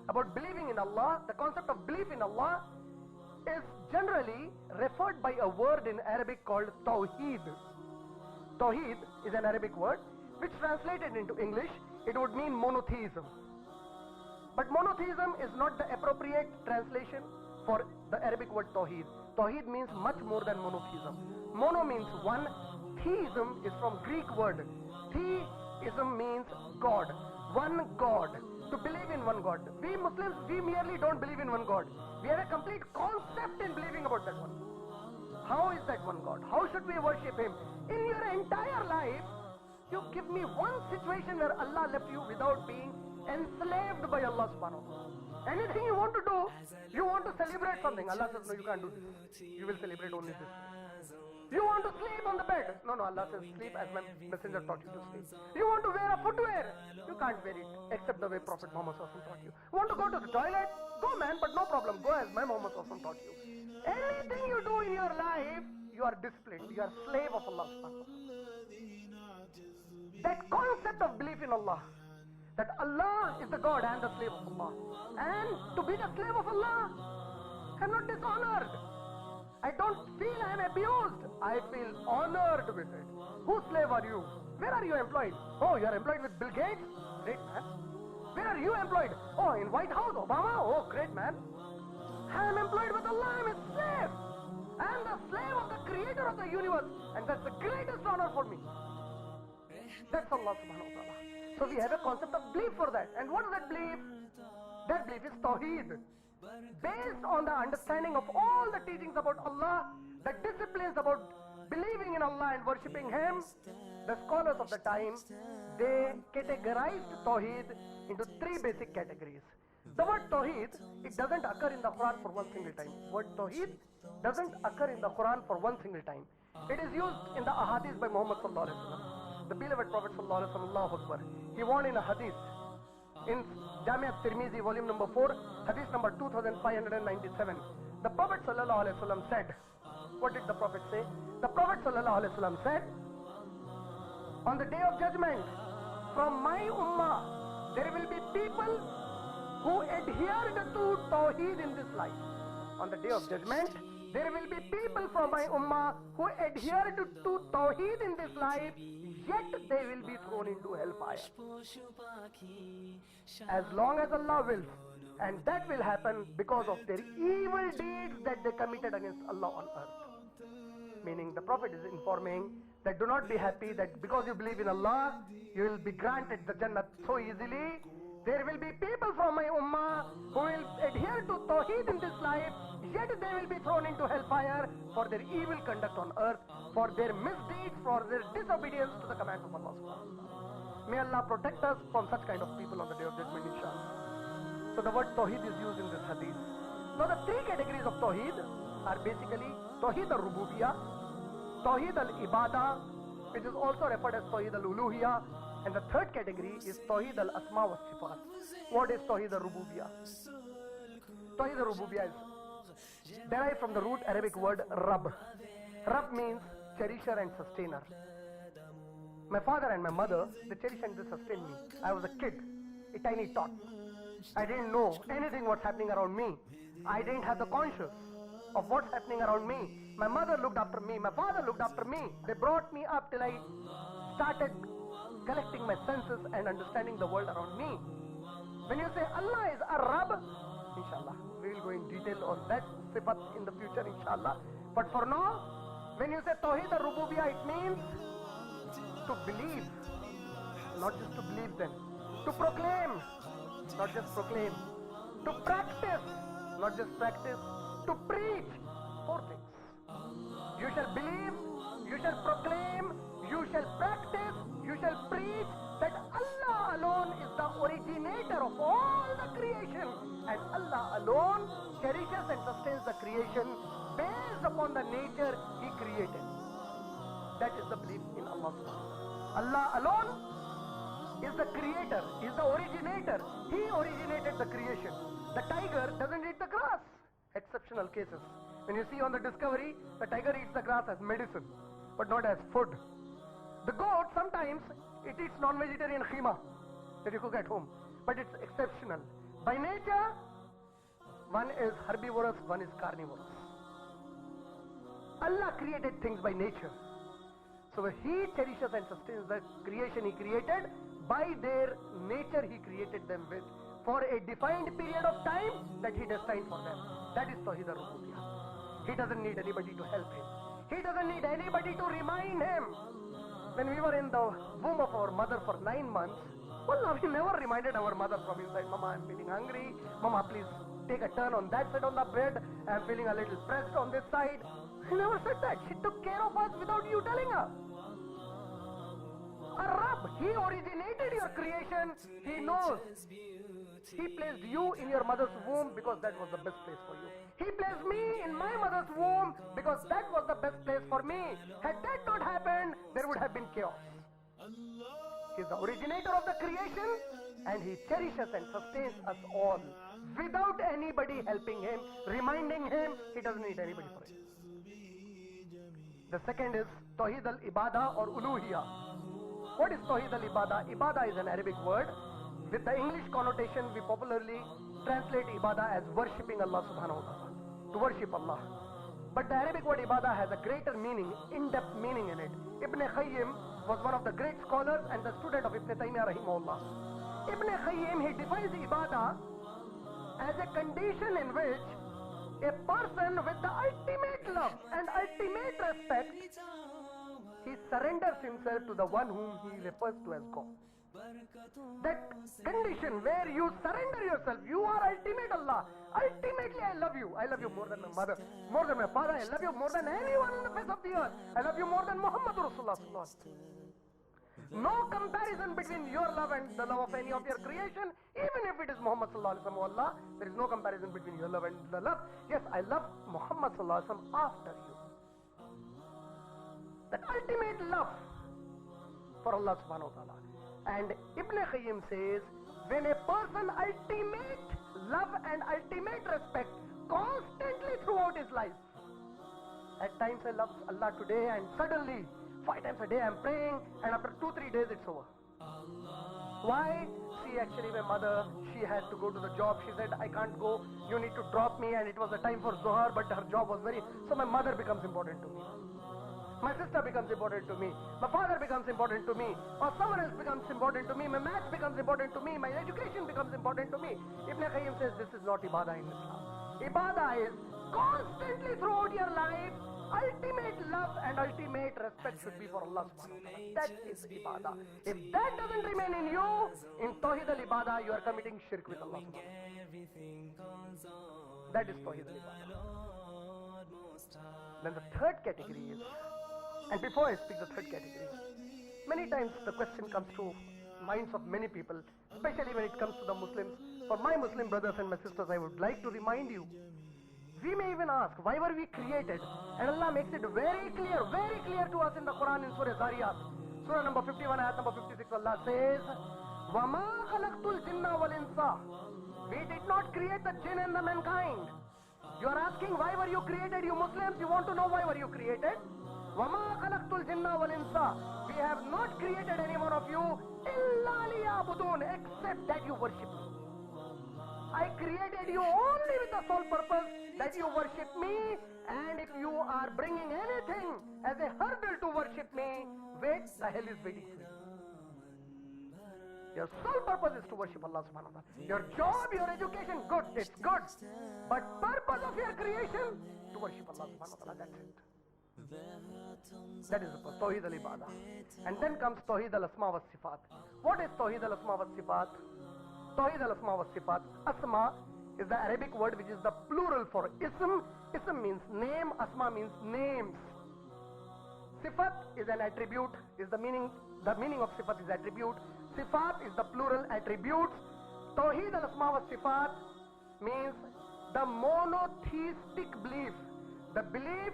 about believing in Allah, the concept of belief in Allah is generally referred by a word in Arabic called Tawheed. Tawheed is an Arabic word which translated into English, it would mean monotheism. But monotheism is not the appropriate translation for the Arabic word Tawheed. Tawheed means much more than monotheism. Mono means one, theism is from Greek word. Theism means God, one God, to believe in one God. We Muslims, we merely don't believe in one God. We have a complete concept in believing about that one. How is that one God? How should we worship Him? In your entire life, you give me one situation where Allah left you without being enslaved by Allah subhanahu wa ta'ala. Anything you want to do, you want to celebrate something. Allah says, no, you can't do this. You will celebrate only this. You want to sleep on the bed. No, Allah says, sleep as my messenger taught you to sleep. You want to wear a footwear. You can't wear it except the way Prophet Muhammad taught you. Want to go to the toilet? Go man, but no problem. Go as my Muhammad taught you. Anything you do in your life, you are disciplined. You are slave of Allah subhanahu wa ta'ala. That concept of belief in Allah, that Allah is the God and the slave of Allah, and to be the slave of Allah, I am not dishonored. I don't feel I am abused. I feel honored with it. Whose slave are you? Where are you employed? Oh, you are employed with Bill Gates? Great man. Where are you employed? Oh, in White House, Obama? Oh, great man. I am employed with Allah. I am a slave. I am the slave of the creator of the universe, and that's the greatest honor for me. That's Allah subhanahu wa ta'ala. So we have a concept of belief for that. And what is that belief? That belief is Tawheed. Based on the understanding of all the teachings about Allah, the disciplines about believing in Allah and worshipping Him, the scholars of the time, they categorized Tawheed into three basic categories. The word Tawheed, it doesn't occur in the Quran for one single time. Word Tawheed doesn't occur in the Quran for one single time. It is used in the ahadith by Muhammad sallallahu alaihi wasallam. The beloved Prophet sallallahu alaihi wasallam, Allahu Akbar. He warned in a hadith, in Jami' al-Tirmizi, volume number 4, hadith number 2597. The Prophet sallallahu alaihi wasallam said, what did the Prophet say? The Prophet sallallahu alaihi wasallam said, on the day of judgment, from my ummah, there will be people who adhered to Tawheed in this life. On the day of judgment, there will be people from my ummah who adhered to Tawheed in this life, yet they will be thrown into hellfire. As long as Allah wills. And that will happen because of their evil deeds that they committed against Allah on earth. Meaning the Prophet is informing that do not be happy that because you believe in Allah, you will be granted the Jannah so easily. There will be people from my ummah who will adhere to Tawheed in this life, yet they will be thrown into hellfire for their evil conduct on earth, for their misdeeds, for their disobedience to the commands of Allah subhanahu wa ta'ala. May Allah protect us from such kind of people on the day of judgment, inshallah. So the word Tawheed is used in this hadith. Now the three categories of Tawheed are basically Tawheed al-Rububiyyah, Tawheed al-Ibadah, which is also referred as Tawheed al-Uluhiyyah, and the third category is Tawheed al-Asma wa Sifat. What is Tawheed al-Rububiyyah? Tawheed al-Rububiyyah is derived from the root Arabic word Rabb. Rabb means cherisher and sustainer. My father and my mother, they cherish and they sustain me. I was a kid, a tiny tot. I didn't know anything what's happening around me. I didn't have the conscience of what's happening around me. My mother looked after me. My father looked after me. They brought me up till I started collecting my senses and understanding the world around me. When you say Allah is a Rabb, inshallah, we will go in detail on that sifat in the future, inshallah. But for now, when you say Tawheed al-Rububiyyah, it means to believe, not just to believe then. To proclaim, not just proclaim. To practice, not just practice. To preach. Four things. You shall believe, you shall proclaim, you shall practice, you shall preach that Allah alone is the originator of all the creation, and Allah alone cherishes and sustains the creation based upon the nature He created. That is the belief in Allah. Allah alone is the creator, is the originator. He originated the creation. The tiger doesn't eat the grass. Exceptional cases. When you see on the Discovery, the tiger eats the grass as medicine, but not as food. The goat, sometimes, it eats non-vegetarian khima that you cook at home, but it's exceptional. By nature, one is herbivorous, one is carnivorous. Allah created things by nature. So He cherishes and sustains the creation He created. By their nature He created them with, for a defined period of time that He destined for them. That is Tawheed al-Rububiyyah. He doesn't need anybody to help Him. He doesn't need anybody to remind Him. When we were in the womb of our mother for 9 months, well, we never reminded our mother from inside, Mama, I'm feeling hungry. Mama, please take a turn on that side on the bed. I'm feeling a little pressed on this side. She never said that. She took care of us without you telling her. Rabb, He originated your creation. He knows. He placed you in your mother's womb because that was the best place for you. He placed me in my mother's womb because that was the best place for me. Had that not happened, there would have been chaos. He is the originator of the creation, and He cherishes and sustains us all without anybody helping Him, reminding Him. He doesn't need anybody for it. The second is Tawheed al-Ibadah or Uluhiyah. What is Tawheed al-Ibadah? Ibadah is an Arabic word. With the English connotation, we popularly translate Ibadah as worshipping Allah subhanahu wa ta'ala. To worship Allah. But the Arabic word Ibadah has a greater meaning, in-depth meaning in it. Ibn Qayyim was one of the great scholars and the student of Ibn Taymiyyah rahimahullah. Ibn Qayyim, he defines Ibadah as a condition in which a person with the ultimate love and ultimate respect, he surrenders himself to the one whom he refers to as God. That condition where you surrender yourself, you are ultimate Allah. Ultimately, I love you. I love you more than my mother, more than my father. I love you more than anyone on the face of the earth. I love you more than Muhammad Rasulullah. No comparison between your love and the love of any of your creation, even if it is Muhammad Sallallahu Alaihi Wasallam. Allah, there is no comparison between your love and the love. Yes, I love Muhammad Sallallahu Alaihi Wasallam after you. That ultimate love for Allah Subhanahu Wa Taala. And Ibn Qayyim says, when a person ultimate love and ultimate respect constantly throughout his life. At times I love Allah today, and suddenly 5 times a day I'm praying, and after 2-3 days it's over. Why? See, actually my mother, she had to go to the job. She said, I can't go, you need to drop me, and it was the time for Zohar, but her job was so my mother becomes important to me. My sister becomes important to me. My father becomes important to me. Or someone else becomes important to me. My math becomes important to me. My education becomes important to me. Ibn Qayyim says this is not Ibadah in Islam. Ibadah is constantly throughout your life, ultimate love and ultimate respect should be for Allah subhanahu wa ta'ala. That is Ibadah. If that doesn't remain in you, in Tawheed al-Ibadah, you are committing shirk with Allah subhanahu wa ta'ala. That is Tawheed al-Ibadah. Then the third category is, and before I speak the third category, many times the question comes to minds of many people, especially when it comes to the Muslims. For my Muslim brothers and my sisters, I would like to remind you, we may even ask, why were we created? And Allah makes it very clear to us in the Quran in Surah Zariyat. Surah number 51, ayat number 56, Allah says, وَمَا خَلَقْتُ الْجِنَّ وَالْإِنسَ. We did not create the jinn and the mankind. You are asking, why were you created, you Muslims? You want to know why were you created? وَمَا خَلَقْتُ الْجِنَّ وَالْإِنسَ. We have not created any one of you إِلَّا لِيَعْبُدُونَ, except that you worship me. I created you only with the sole purpose that you worship me, and if you are bringing anything as a hurdle to worship me, wait, the hell is waiting for you. Your sole purpose is to worship Allah subhanahu wa ta'ala. Your job, your education, good, it's good. But purpose of your creation, to worship Allah subhanahu wa ta'ala, that's it. That is the Tawheed al-Ibadah. And then comes Tawheed al-Asma wa Sifat. What is Tawheed al-Asma wa Sifat? Tawheed al-Asma wa Sifat. Asma is the Arabic word which is the plural for ism. Ism means name, asma means names. Sifat is an attribute, the meaning of Sifat is attribute. Sifat is the plural attributes. Tawheed al-Asma wa Sifat means the monotheistic belief. The belief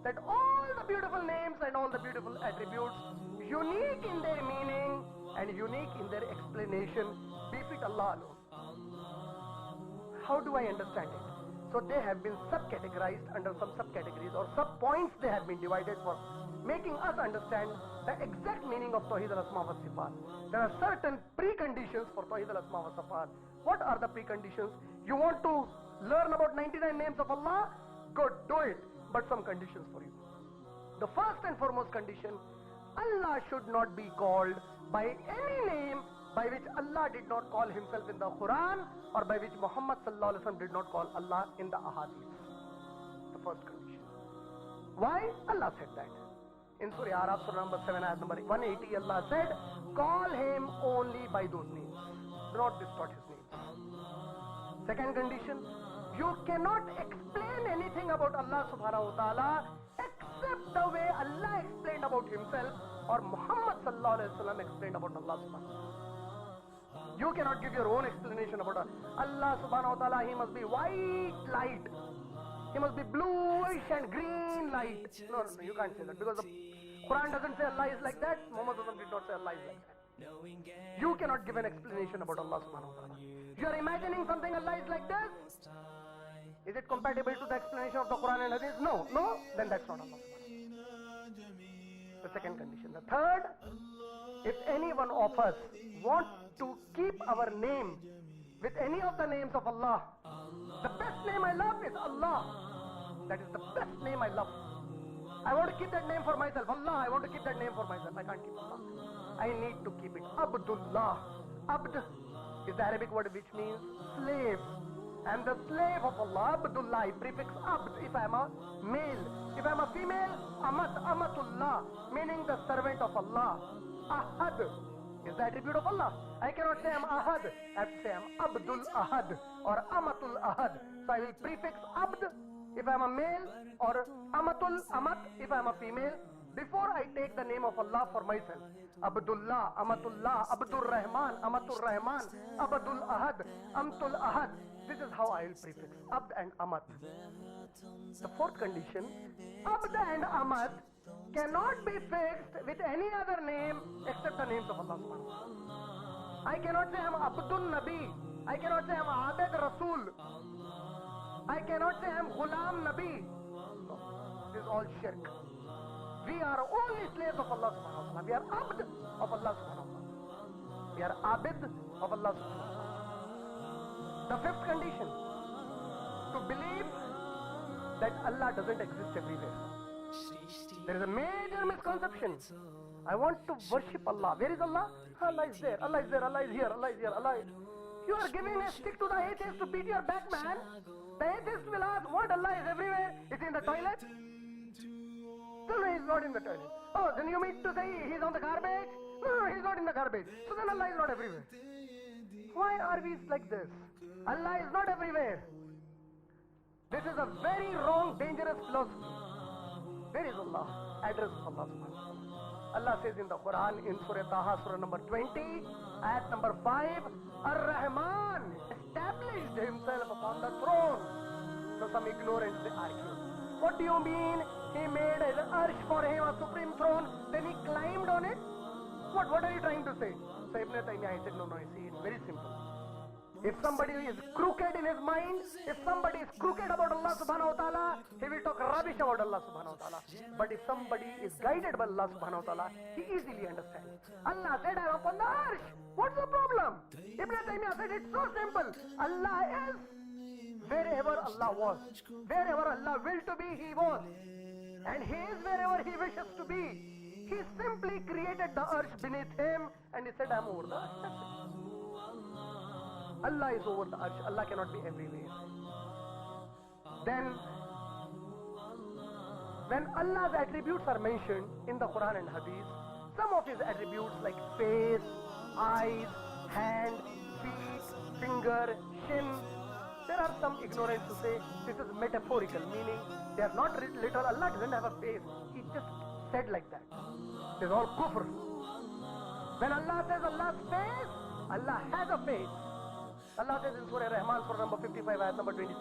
that all the beautiful names and all the beautiful attributes, unique in their meaning and unique in their explanation, befit Allah alone. How do I understand it? So they have been subcategorized under some subcategories, or sub-points they have been divided for making us understand the exact meaning of Tawheed al-Asma wa Sifat. There are certain preconditions for Tawheed al-Asma wa Sifat. What are the preconditions? You want to learn about 99 names of Allah? Good, do it. But some conditions for you. The first and foremost condition, Allah should not be called by any name by which Allah did not call himself in the Quran, or by which Muhammad sallallahu alaihi wasallam did not call Allah in the Ahadith. The first condition. Why? Allah said that. In Surah Araf, Surah number 7, ayat number 180, Allah said, call him only by those names. Do not distort his names. Second condition, you cannot explain anything about Allah subhanahu wa ta'ala except the way Allah explained about himself, or Muhammad sallallahu alaihi wasallam explained about Allah subhanahu wa ta'ala. You cannot give your own explanation about Allah subhanahu wa ta'ala. He must be white light. He must be bluish and green light. No, you can't say that, because the Quran doesn't say Allah is like that. Muhammad did not say Allah is like that. You cannot give an explanation about Allah subhanahu wa ta'ala. You are imagining something Allah is like this. Is it compatible to the explanation of the Quran and Hadith? No, then that's not Allah subhanahu wa ta'ala. The second condition. The third, if any one of us wants to keep our name with any of the names of Allah, the best name I love is Allah. That is the best name I love. I want to keep that name for myself. Allah, I want to keep that name for myself. I can't keep Allah. I need to keep it. Abdullah. Abd is the Arabic word which means slave. And the slave of Allah, Abdullah, prefix Abd if I am a male. If I am a female, Amatullah, meaning the servant of Allah. Ahad is the attribute of Allah. I cannot say I am Ahad. I have to say I am Abdul Ahad or Amatul Ahad. So I will prefix Abd if I am a male, or Amatul, Amat if I am a female, before I take the name of Allah for myself. Abdullah, Amatullah, Abdul Rahman, Amatul Rahman, Abdul Ahad, Amtul Ahad. This is how I will prefix Abd and Amat. The fourth condition, Abd and Amat cannot be fixed with any other name except the names of Allah subhanahu wa ta'ala. I cannot say I am Abdul Nabi. I cannot say I am Abed Rasul. I cannot say I am Ghulam Nabi. No, this is all shirk. We are only slaves of Allah subhanahu wa ta'ala. We are Abd of Allah subhanahu wa ta'ala. We are Abid of Allah subhanahu wa ta'ala. The fifth condition, to believe that Allah doesn't exist everywhere. There is a major misconception. I want to worship Allah. Where is Allah? Allah is there. Allah is there. Allah is here. Allah is here. Allah is... You are giving a stick to the atheist to beat your back, man. The atheist will ask, what? Allah is everywhere? Is he in the toilet? No, he is not in the toilet. Oh, then you mean to say he is on the garbage? No, he is not in the garbage. So then Allah is not everywhere. Why are we like this? Allah is not everywhere. This is a very wrong, dangerous philosophy. Where is Allah? Address of Allah subhanahu wa ta'ala. Allah says in the Quran, in Surah Taha, Surah number 20, ayat number 5, Ar-Rahman established himself upon the throne. So some ignorants, they argue. What do you mean? He made an arsh for him, a supreme throne, then he climbed on it? What are you trying to say? So Ibn Taymiyyah said, no, see, it's very simple. If somebody is crooked in his mind, if somebody is crooked about Allah subhanahu wa ta'ala, he will talk rubbish about Allah subhanahu wa ta'ala. But if somebody is guided by Allah subhanahu wa ta'ala, he easily understands. Allah said, I am upon the arsh. What's the problem? Ibn Taymiyyah said, it's so simple. Allah is wherever Allah was. Wherever Allah willed to be, He was. And He is wherever He wishes to be. He simply created the arsh beneath Him and He said, I am over the arsh. That's it. Allah is over the arsh. Allah cannot be everywhere. Then, when Allah's attributes are mentioned in the Quran and Hadith, some of His attributes like face, eyes, hand, feet, finger, shin, there are some ignorants who say this is metaphorical, meaning they are not literal. Allah doesn't have a face. He just said like that. This is all kufr. When Allah says Allah's face, Allah has a face. Allah says in Surah Rahman, Surah number 55, ayat number 27,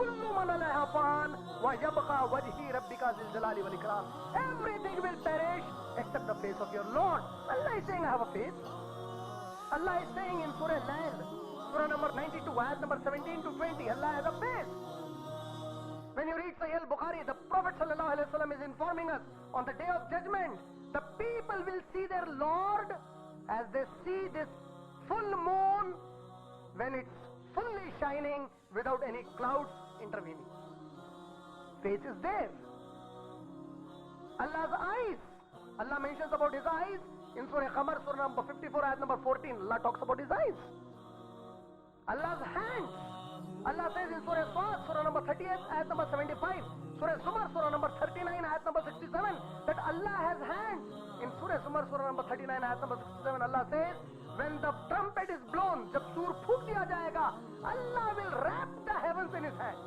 Kullu man alayha fan wa yabqa wajhi rabbika zil jalali wal ikram. Everything will perish except the face of your Lord. Allah is saying I have a face. Allah is saying in Surah Nahl, Surah number 92, ayat number 17 to 20, Allah has a face. When you read Sahih al-Bukhari, the Prophet ﷺ is informing us on the day of judgment, the people will see their Lord as they see this full moon when it's fully shining without any clouds intervening. Face is there. Allah's eyes. Allah mentions about His eyes in Surah Qamar, Surah number 54, ayat number 14. Allah talks about His eyes. Allah's hands. Allah says in Surah Swat, Surah number 38, ayat number 75. Surah Zumar, Surah number 39, ayat number 67, that Allah has hands. In Surah Zumar, Surah number 39, ayat number 67, Allah says, when the trumpet is blown, जब सूर फूंक दिया जाएगा, Allah will wrap the heavens in His hand.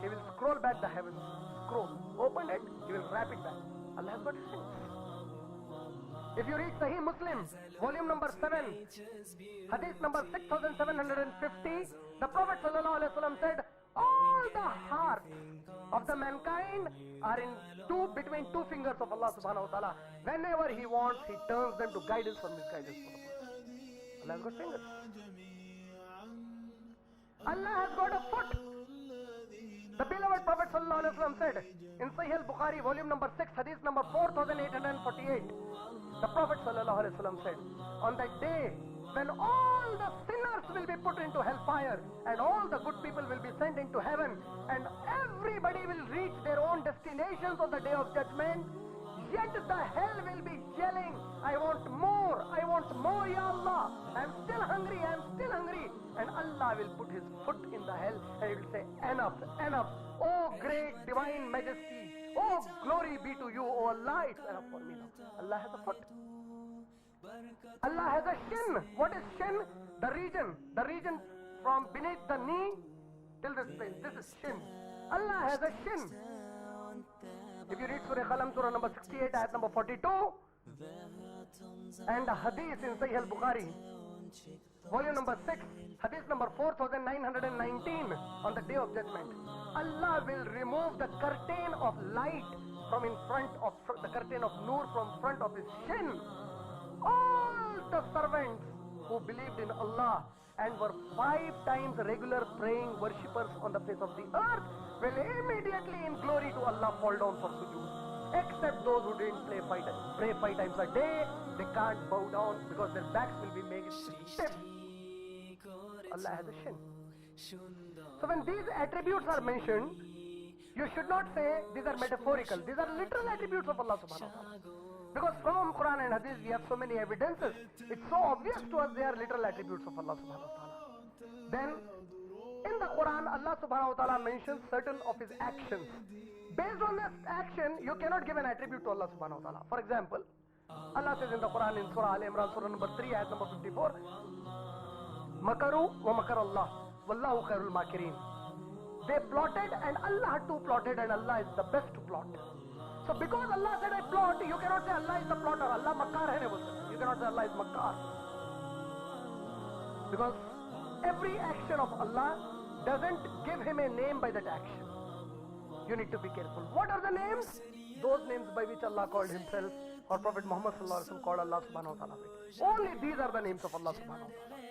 He will scroll back the heavens. Scroll. Open it, He will wrap it back. Allah has got hands. If you read Sahih Muslim, volume number 7, hadith number 6750, the Prophet ﷺ said, all the hearts of the mankind are between two fingers of Allah subhanahu wa ta'ala. Whenever He wants, He turns them to guidance or misguidance for the person. Allah has got fingers. Allah has got a foot. The beloved Prophet ﷺ said in Sahih al-Bukhari, volume number 6, hadith number 4848, the Prophet ﷺ said, on that day when all the sinners will be put into hellfire and all the good people will be sent into heaven and everybody will reach their own destinations on the day of judgment, yet the hell will be yelling, I want more, Ya Allah, I am still hungry, and Allah will put His foot in the hell and He will say, enough, oh great divine majesty, oh glory be to you, oh Allah, it's enough for me now. Allah has a foot. Allah has a shin. What is shin? The region from beneath the knee till this place. This is shin. Allah has a shin. If you read Surah Qalam, Surah number 68, ayat number 42, and the hadith in Sahih al-Bukhari, volume number 6, hadith number 4919, on the day of judgment, Allah will remove the curtain of light from in front of the curtain of nur from front of His shin. All the servants who believed in Allah and were 5 times regular praying worshippers on the face of the earth will immediately in glory to Allah fall down for sujood. Except those who didn't pray 5 times a day, they can't bow down because their backs will be made stiff. Allah has a shin. So when these attributes are mentioned, you should not say these are metaphorical. These are literal attributes of Allah subhanahu wa ta'ala. Because from Quran and Hadith we have so many evidences. It's so obvious to us they are literal attributes of Allah subhanahu wa ta'ala. Then in the Quran Allah subhanahu wa ta'ala mentions certain of His actions. Based on this action you cannot give an attribute to Allah subhanahu wa ta'ala. For example, Allah says in the Quran in Surah Al-Imran, Surah number 3, ayat number 54, Makaru wa makar Allah, wallahu khairul makirin. They plotted and Allah too plotted, and Allah is the best to plot. So because Allah said I plot, you cannot say Allah is the plotter. Allah makkar hai nahi bolte. You cannot say Allah is makkar. Because every action of Allah doesn't give Him a name by that action. You need to be careful. What are the names? Those names by which Allah called Himself, or Prophet Muhammad sallallahu alaihi wasallam called Allah subhanahu wa ta'ala. Only these are the names of Allah subhanahu wa ta'ala.